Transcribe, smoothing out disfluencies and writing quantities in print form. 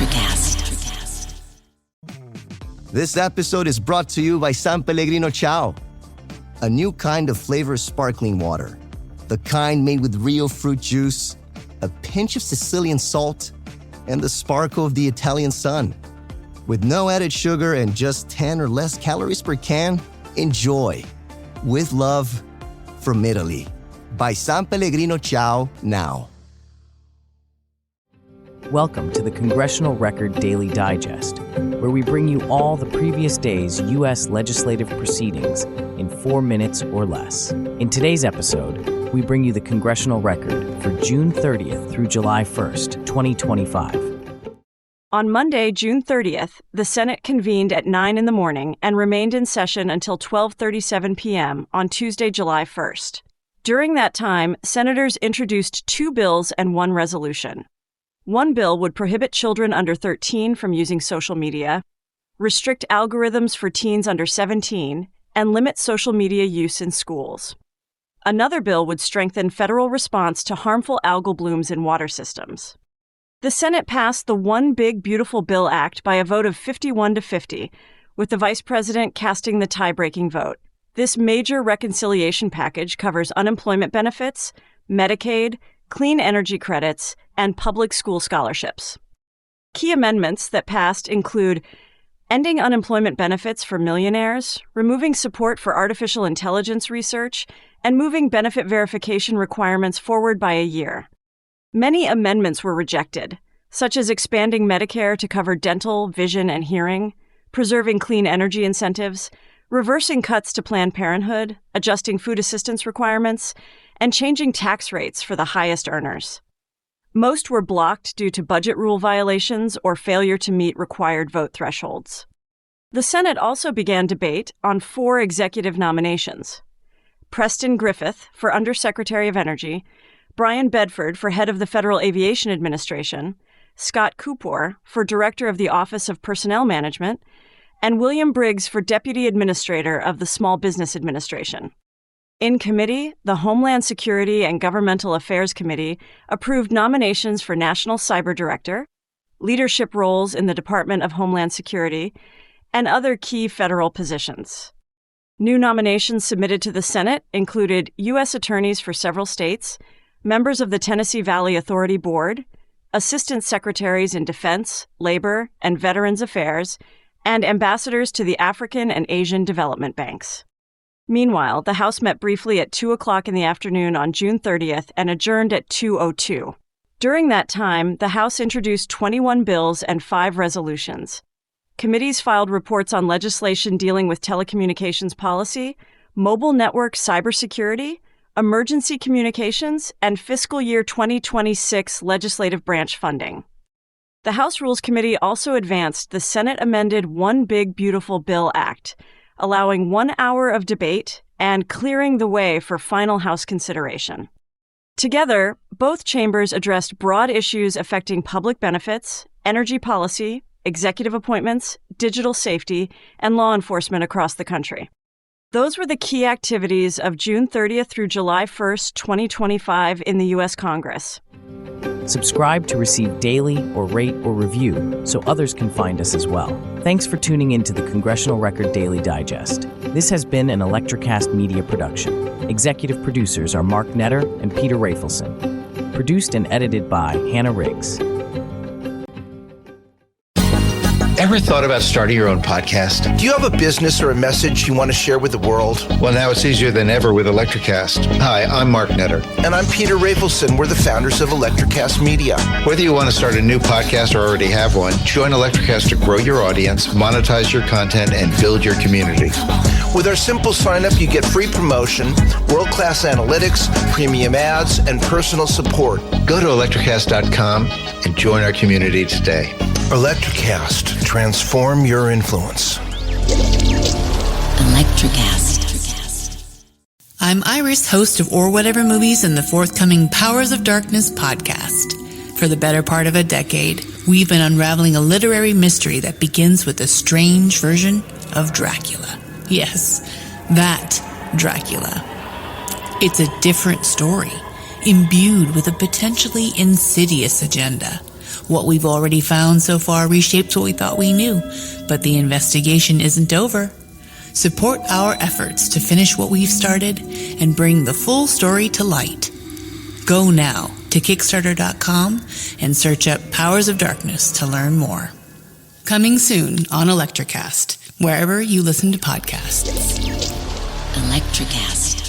ElectraCast. This episode is brought to you by San Pellegrino Ciao, a new kind of flavored sparkling water. The kind made with real fruit juice, a pinch of Sicilian salt, and the sparkle of the Italian sun. With no added sugar and just 10 or less calories per can, enjoy. With love, from Italy. By San Pellegrino Ciao now. Welcome to the Congressional Record Daily Digest, where we bring you all the previous day's U.S. legislative proceedings in 4 minutes or less. In today's episode, we bring you the Congressional Record for June 30th through July 1st, 2025. On Monday, June 30th, the Senate convened at 9 in the morning and remained in session until 12:37 p.m. on Tuesday, July 1st. During that time, senators introduced 2 bills and 1 resolution. One bill would prohibit children under 13 from using social media, restrict algorithms for teens under 17, and limit social media use in schools. Another bill would strengthen federal response to harmful algal blooms in water systems. The Senate passed the One Big Beautiful Bill Act by a vote of 51 to 50, with the Vice President casting the tie-breaking vote. This major reconciliation package covers unemployment benefits, Medicaid, clean energy credits, and public school scholarships. Key amendments that passed include ending unemployment benefits for millionaires, removing support for artificial intelligence research, and moving benefit verification requirements forward by a year. Many amendments were rejected, such as expanding Medicare to cover dental, vision, and hearing, preserving clean energy incentives, reversing cuts to Planned Parenthood, adjusting food assistance requirements, and changing tax rates for the highest earners. Most were blocked due to budget rule violations or failure to meet required vote thresholds. The Senate also began debate on 4 executive nominations: Preston Griffith for Undersecretary of Energy, Brian Bedford for Head of the Federal Aviation Administration, Scott Cooper for Director of the Office of Personnel Management, and William Briggs for Deputy Administrator of the Small Business Administration. In committee, the Homeland Security and Governmental Affairs Committee approved nominations for National Cyber Director, leadership roles in the Department of Homeland Security, and other key federal positions. New nominations submitted to the Senate included U.S. attorneys for several states, members of the Tennessee Valley Authority Board, assistant secretaries in Defense, Labor, and Veterans Affairs, and ambassadors to the African and Asian Development Banks. Meanwhile, the House met briefly at 2 o'clock in the afternoon on June 30th and adjourned at 2:02. During that time, the House introduced 21 bills and 5 resolutions. Committees filed reports on legislation dealing with telecommunications policy, mobile network cybersecurity, emergency communications, and fiscal year 2026 legislative branch funding. The House Rules Committee also advanced the Senate-amended One Big Beautiful Bill Act, allowing 1 hour of debate and clearing the way for final House consideration. Together, both chambers addressed broad issues affecting public benefits, energy policy, executive appointments, digital safety, and law enforcement across the country. Those were the key activities of June 30th through July 1st, 2025 in the U.S. Congress. Subscribe to receive daily or rate or review so others can find us as well. Thanks for tuning in to the Congressional Record Daily Digest. This has been an ElectraCast media production. Executive producers are Mark Netter and Peter Rafelson. Produced and edited by Hannah Riggs. Ever thought about starting your own podcast? Do you have a business or a message you want to share with the world? Well, now it's easier than ever with ElectraCast. Hi, I'm Mark Netter. And I'm Peter Rafelson. We're the founders of ElectraCast Media. Whether you want to start a new podcast or already have one, join ElectraCast to grow your audience, monetize your content, and build your community. With our simple sign-up, you get free promotion, world-class analytics, premium ads, and personal support. Go to electracast.com and join our community today. ElectraCast. Transform your influence. ElectraCast. I'm Iris, host of Or Whatever Movies and the forthcoming Powers of Darkness podcast. For the better part of a decade, we've been unraveling a literary mystery that begins with a strange version of Dracula. Yes, that Dracula. It's a different story, imbued with a potentially insidious agenda. What we've already found so far reshapes what we thought we knew, but the investigation isn't over. Support our efforts to finish what we've started and bring the full story to light. Go now to Kickstarter.com and search up Powers of Darkness to learn more. Coming soon on ElectraCast, wherever you listen to podcasts. ElectraCast.